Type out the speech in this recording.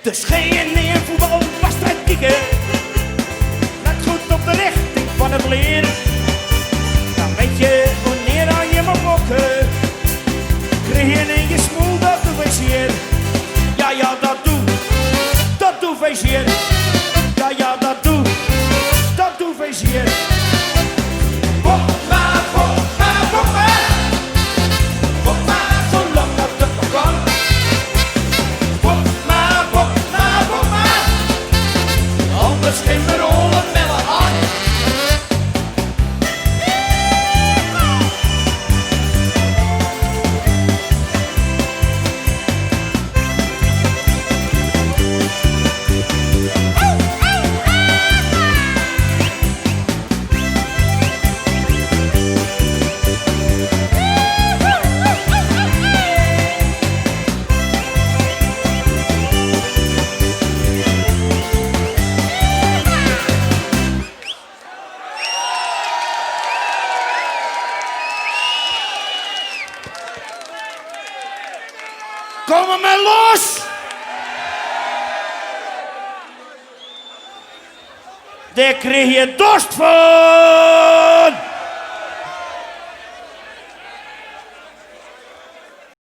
Dus ga je in een voetbalwedstrijd kijken, let goed op de richting van het leer. Dan weet je wanneer je mag bokken, krijg je in je smoel, dat doe wij zeer. Ja, ja, dat doe wij zeer. Ja, ja, dat doe wij zeer. Geen verrollen mellen aan. Kom er maar los! Daar krijg je dorst van!